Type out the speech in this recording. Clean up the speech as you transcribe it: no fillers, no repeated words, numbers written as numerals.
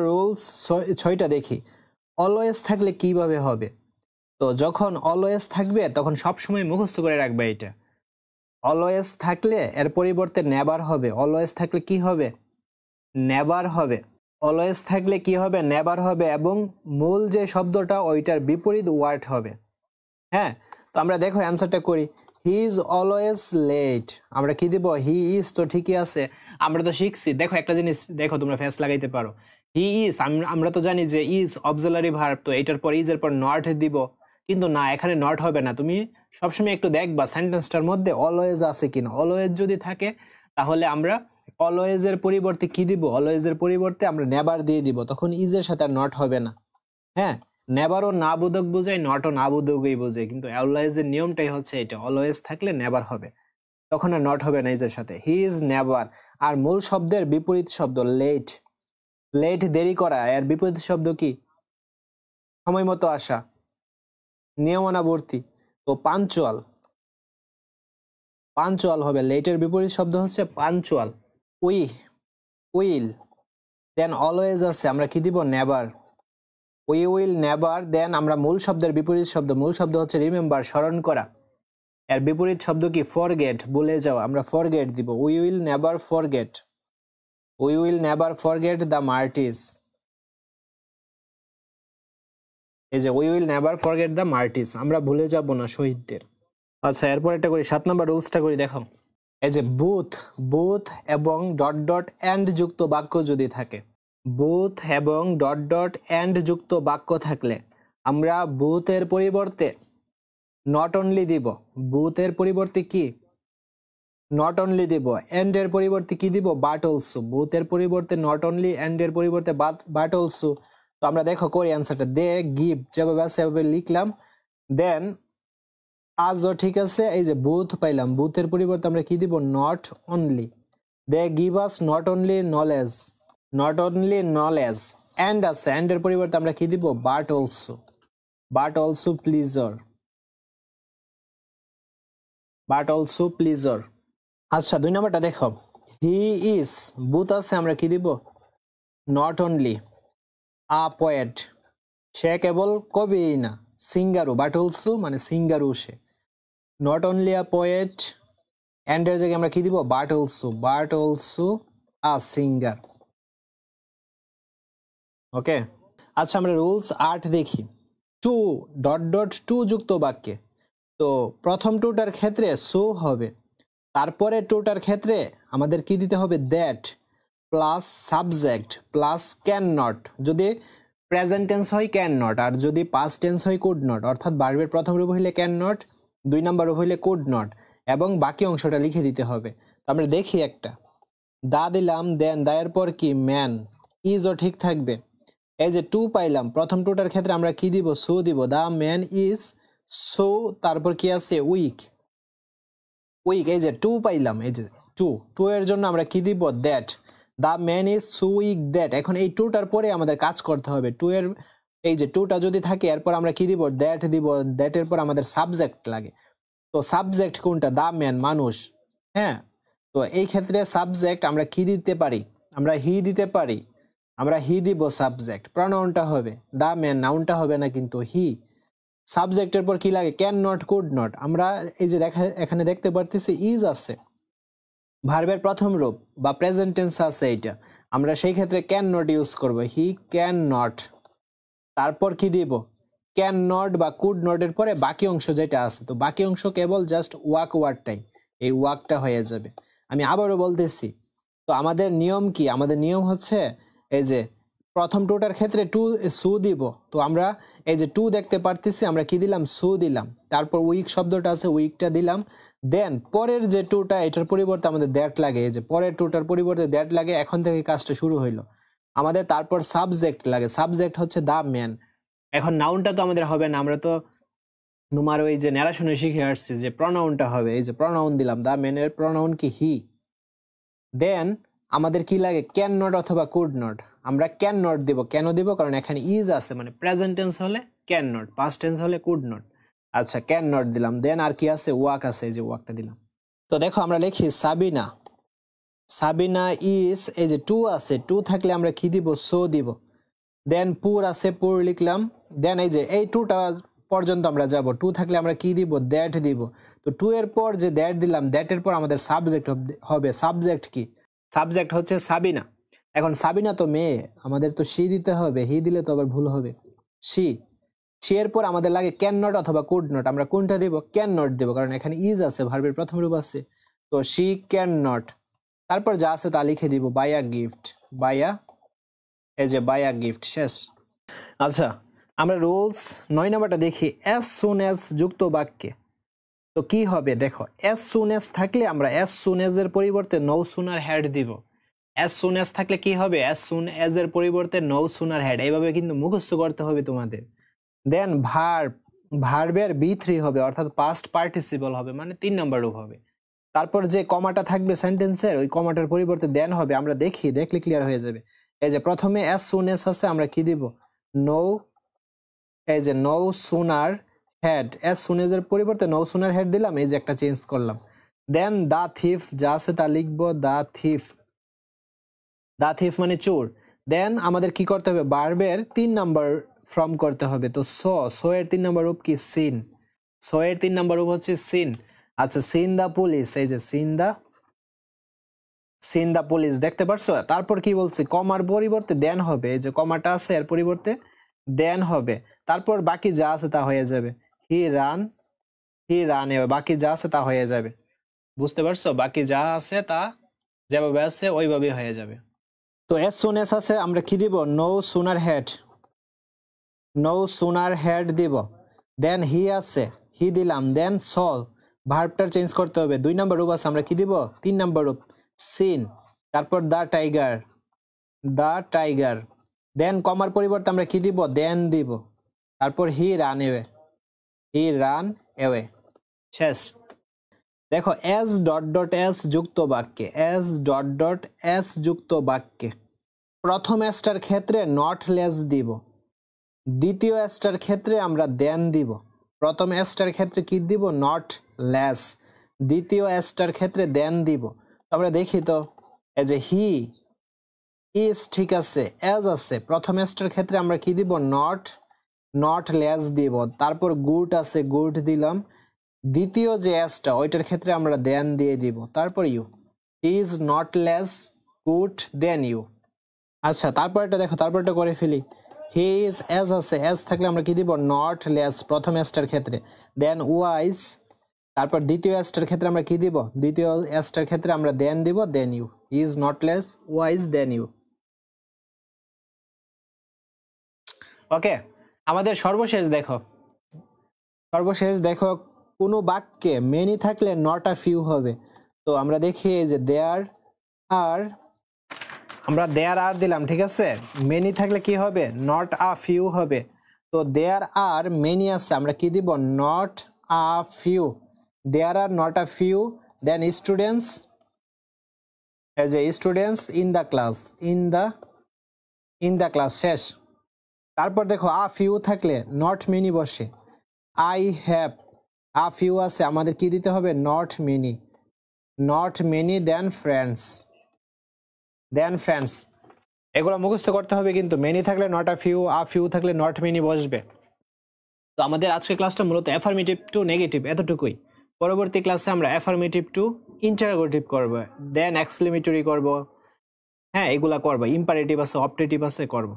Rules 6টা দেখি। Always থাকলে কিভাবে হবে? তো যখন অলওয়েজ থাকবে তখন সবসময় মুখস্থ করে রাখবে এটা। অলওয়েজ থাকলে এর পরিবর্তে নেভার হবে। অলওয়েজ থাকলে কি হবে? নেভার হবে। অলওয়েজ থাকলে কি হবে? নেভার হবে, এবং মূল যে শব্দটা ওইটার বিপরীত ওয়ার্ড হবে। হ্যাঁ, তো আমরা দেখো অ্যান্সারটা করি। He is always late. আমরা কি দিব? হি ইজ তো ঠিকই আছে, আমরা তো শিখছি। দেখো একটা জিনিস দেখো, তোমরা ফেস লাগাইতে পারো। হি ইজ, আমরা তো জানি যে ইজ অক্সিলারি ভার্ব, তো এটার পর ইজ এর পর নট দিব, কিন্তু না, এখানে নট হবে না। তুমি সবসময় একটু দেখবা সেন্টেন্সটার মধ্যে অলওয়েজ আছে কিনা। অলওয়েজ যদি থাকে তাহলে আমরা অলওয়েজ এর পরিবর্তে কি দিব? অলওয়েজ এর পরিবর্তে আমরা নেভার দিয়ে দিব, তখন ইজ এর সাথে নট হবে না। হ্যাঁ, নেভারও না বোধক বোঝায়, নটও না বোধকই বোঝায়, কিন্তু অলওয়েজ এর নিয়মটাই হচ্ছে এটা। অলওয়েজ থাকলে নেভার হবে, তখন আর নট হবে না ইজের সাথে। He is never. আর মূল শব্দের বিপরীত শব্দ লেট। লেট দেরি করা, এর বিপরীত শব্দ কি? সময় মতো আসা, নিয়মানুবর্তী। তো পাঞ্চুয়াল। পাঞ্চুয়াল হবে। লেটের বিপরীত শব্দ হচ্ছে পাঞ্চুয়াল। উইল, দেন অলওয়েজ আছে, আমরা কি দিব? নেভার। উই উইল নেভার, দেন আমরা মূল শব্দের বিপরীত শব্দ, মূল শব্দ হচ্ছে রিমেম্বার, স্মরণ করা। এর বিপরীত শব্দ কি? ফরগেট, ভুলে যাও, আমরা ফরগেট দিব। We will never forget. We will never forget the martyrs. এই যে we will never forget the martyrs, আমরা ভুলে যাব না শহীদদের। আচ্ছা, এরপর একটা করি, 7 নম্বর রুলসটা করি। দেখো, এই যে বুথ এবং ডট ডট এন্ড যুক্ত বাক্য যদি থাকে, বুথ এবং ডট ডট এন্ড যুক্ত বাক্য থাকলে আমরা বুথের পরিবর্তে নট অনলি দিব। বুথের পরিবর্তে কি? নট অনলি দিব। এন্ড এর পরিবর্তে কি দিব? But also. বুথের পরিবর্তে নট অনলি, এন্ড এর পরিবর্তে বাট অলসো। তো আমরা দেখো করি অ্যান্সারটা। দে গিভ, যেভাবে আছে সেভাবে লিখলাম। দেন আজও ঠিক আছে। এই যে বুথ পাইলাম, বুথের পরিবর্তে আমরা কি দিব? Not only. They give us not only knowledge. Not only knowledge. And আছে, এন্ড এর পরিবর্তে আমরা কি দিব? But also. But also pleasure. But also pleasure. আচ্ছা, 2 নম্বরটা দেখো। হি ইজ, বুথ আছে, আমরা কি দিব? Not only a poet. সে কেবল কবিই না, সিঙ্গারও। বাট অলসো মানে সিঙ্গারও সে। Not only a poet, and এর জায়গায় আমরা কি দিব? But also. But also a singer. Okay. আচ্ছা, আমরা রুলস 8 দেখি। টু ডট ডট টু যুক্ত বাক্যে, তো প্রথম টুটার ক্ষেত্রে সো হবে, তারপরে টুটার ক্ষেত্রে আমাদের কি দিতে হবে? That plus subject plus can not. যদি প্রেজেন্ট টেন্স হয় ক্যান নট, আর যদি পাস্ট টেন্স হয় কুড নট। অর্থাৎ ভার্বের প্রথম রূপ হইলে ক্যান নট, 2 নম্বর রূপ হইলে কুড নট, এবং বাকি অংশটা লিখে দিতে হবে। তো আমরা দেখি একটা। দা দিলাম, দেন দায়ের পর কি? ম্যান। ইজও ঠিক থাকবে। এই যে টু পাইলাম, প্রথম টুটার ক্ষেত্রে আমরা কি দিব? সো দিব। দা ম্যান ইজ সো, তারপর কি আছে? উইক। এই যে টু পাইলাম, এই যে টু এর জন্য আমরা কি দিব? That. The man is so weak that. এখন এই টুটার পরে আমাদের কাজ করতে হবে। টু এর এই যে টুটা যদি থাকে, এরপর আমরা কি দিব? দ্যাট দিব। দ্যাটের পর আমাদের সাবজেক্ট লাগে। তো সাবজেক্ট কোনটা? দা ম্যান, মানুষ। হ্যাঁ, তো এই ক্ষেত্রে সাবজেক্ট আমরা কি দিতে পারি? আমরা হি দিতে পারি। আমরা হি দিব সাবজেক্ট। প্রনাউনটা হবে দা ম্যান, নাউনটা হবে না কিন্তু হি। সাবজেক্টের পর কি লাগে? Can not, could not. আমরা এই যে এখানে দেখতে পারতেছি ইজ আছে, ভার্বের প্রথম রূপ বা প্রেজেন্ট টেন্স আছে এইটা, আমরা সেই ক্ষেত্রে ক্যান নট ইউজ করব। He can not. তারপর কি দিব? ক্যান নট বা কুড নট এর পরে বাকি অংশ যেটা আছে, তো বাকি অংশ কেবল জাস্ট ওয়াক ওয়ার্ডটাই, এই ওয়াকটা হয়ে যাবে। আমি আবারও বলতেছি, তো আমাদের নিয়ম কি? আমাদের নিয়ম হচ্ছে এই যে প্রথম টুটার ক্ষেত্রে টু সু দিব। তো আমরা এই যে টু দেখতে পারতেছি, আমরা কি দিলাম? সু দিলাম। তারপর উইক শব্দটা আছে, উইকটা দিলাম। দেন পরের যে টুটা, এটার পরিবর্তে আমাদের দ্যাট লাগে। এই যে পরের টুটার পরিবর্তে দ্যাট লাগে, এখন থেকে কাজটা শুরু হইলো আমাদের। তারপর সাবজেক্ট লাগে, সাবজেক্ট হচ্ছে দা ম্যান। এখন নাউনটা তো আমাদের হবে না, আমরা তো তোমার ওই যে ন্যারেশনে শিখে আসছি যে প্রনাউনটা হবে। এই যে প্রনাউন দিলাম, দা ম্যানের প্রনাউন কি? হি। দেন আমাদের কি লাগে? ক্যান নট অথবা কুড নট। আমরা ক্যান নট দিব। কেন দিব? কারণ এখানে ইজ আছে, মানে প্রেজেন্ট টেন্স হলে ক্যান নট, পাস্ট টেন্স হলে কুড নট। আচ্ছা, ক্যান নট দিলাম। দেন আর কি আছে? ওয়াক আছে, এই যে ওয়াকটা দিলাম। তো দেখো আমরা লিখি সাবিনা। সাবিনা ইজ, এই যে টু আছে, টু থাকলে আমরা কি দিব? সো দিব। দেন পুর আছে পুর লিখলাম দেন এই যে এই টুটা পর্যন্ত আমরা যাব টু থাকলে আমরা কি দিব দ্যাট দিব তো টু এর পর যে দ্যাট দিলাম দ্যাট এর পর আমাদের সাবজেক্ট হবে সাবজেক্ট কি সাবজেক্ট হচ্ছে সাবিনা এখন সাবিনা তো মেয়ে আমাদের তো শি দিতে হবে হি দিলে তো আবার ভুল হবে শি শি এর পর আমাদের লাগে ক্যান নট অথবা কুড নট আমরা কোনটা দিব ক্যান নট দেব কারণ এখানে ইজ আছে ভার্বের প্রথম রূপ আছে তো শি ক্যান নট তারপর যা আছে তা লিখে দিব বাই আ গিফট বাই আ এই যে বাই আ গিফট শেষ আচ্ছা আমরা রুলস 9 নাম্বারটা দেখি as soon as যুক্ত বাক্যে তো কি হবে দেখো as soon as থাকলে আমরা as soon as এর পরিবর্তে no sooner had দিব as soon as থাকলে কি হবে as soon as এর পরিবর্তে no sooner had এইভাবে কিন্তু মুখস্থ করতে হবে তোমাদের দেন ভার্বের B3 হবে অর্থাৎ পাস্ট পার্টিসিপল হবে মানে 3 নাম্বার রূপ হবে তারপর যে কমাটা থাকবে সেন্টেন্সের ওই কমাটার পরিবর্তে দেন হবে আমরা দেখলে ক্লিয়ার হয়ে যাবে এই যে প্রথমে as soon as আছে আমরা কি দিব no এই যে no sooner had as soon as এর পরিবর্তে no sooner had দিলাম এই যে একটা চেঞ্জ করলাম দেন the thief যা আছে তা লিখবো the thief মানে চোর দেন আমাদের কি করতে হবে ভার্বের 3 নাম্বার ফর্ম করতে হবে তো সো এর 3 নাম্বার রূপ কি সিন সো এর 3 নাম্বার রূপ হচ্ছে সিন আচ্ছা সিন দা পুলিশ এই যে সিন দা পুলিশ দেখতে পারছো তারপর কি বলছি কমার পরিবর্তে দেন হবে এই যে কমাটা আছে এর পরিবর্তে দেন হবে তারপর বাকি যা আছে তা হয়ে যাবে হি রান বাকি যা আছে তা হয়ে যাবে বুঝতে পারছো বাকি যা আছে তা যেভাবে আছে ওইভাবেই হয়ে যাবে তো as soon as আছে আমরা কি দিব no sooner had দিব দেন হি আছে হি দিলাম দেন সল ভার্বটা চেঞ্জ করতে হবে 2 নাম্বার রূপ আছে আমরা কি দিব 3 নাম্বার রূপ সিন তারপর দা টাইগার দেন কমার পরিবর্তে আমরা কি দিব দেন দিব তারপর হি রান অ্যাওয়ে শেষ দেখো as ... যুক্ত বাক্যে প্রথম এসটার ক্ষেত্রে নট লেস দিব দ্বিতীয় এসটার ক্ষেত্রে আমরা দেন দিব প্রথম এসটার ক্ষেত্রে কি দিব নট লেস দ্বিতীয় এসটার ক্ষেত্রে দেন দিব আমরা দেখি তো এই যে হি ইজ ঠিক আছে as আছে প্রথম এসটার ক্ষেত্রে আমরা কি দিব নট লেস দিব তারপর গুড আছে গুড দিলাম দ্বিতীয় যে এসটা ওইটার ক্ষেত্রে আমরা দেন দিয়ে দিব তারপর you is not less good than you আচ্ছা তারপরটা দেখো তারপরটা করে ফেলি হি ইজ as আছে as থাকলে আমরা কি দিব নট লেস প্রথম এসটার ক্ষেত্রে দেন ওয়াইজ তারপর দ্বিতীয় এসটার ক্ষেত্রে আমরা কি দিব দ্বিতীয় এসটার ক্ষেত্রে আমরা দেন দিব than you is not less wise than you okay আমাদের সর্বশেষ দেখো কোনো বাক্যে মেনি থাকলে নট আ ফিউ হবে তো আমরা দেখি এই যে দেয়ার আর দিলাম ঠিক আছে মেনি থাকলে কি হবে নট আ ফিউ হবে তো দেয়ার আর মেনি আছে আমরা কি দিব not a few there are not a few then students এই যে স্টুডেন্টস ইন দ্য ক্লাস শেষ তারপর দেখো আ ফিউ থাকলে নট মেনি বসে আই হ্যাভ আ ফিউ আছে আমাদের কি দিতে হবে নট মেনি দেন ফ্রেন্ডস এগুলো মুখস্থ করতে হবে কিন্তু মেনি থাকলে নট আ ফিউ থাকলে নট মেনি বসবে তো আমাদের আজকের ক্লাসটা মূলত অ্যাফার্মেটিভ টু নেগেটিভ এতটুকুই পরবর্তী ক্লাসে আমরা অ্যাফার্মেটিভ টু ইন্টারোগেটিভ করব দেন এক্সক্লেমেটরি করব হ্যাঁ এগুলা করব ইম্পারেটিভ আছে অপটেটিভ আছে করব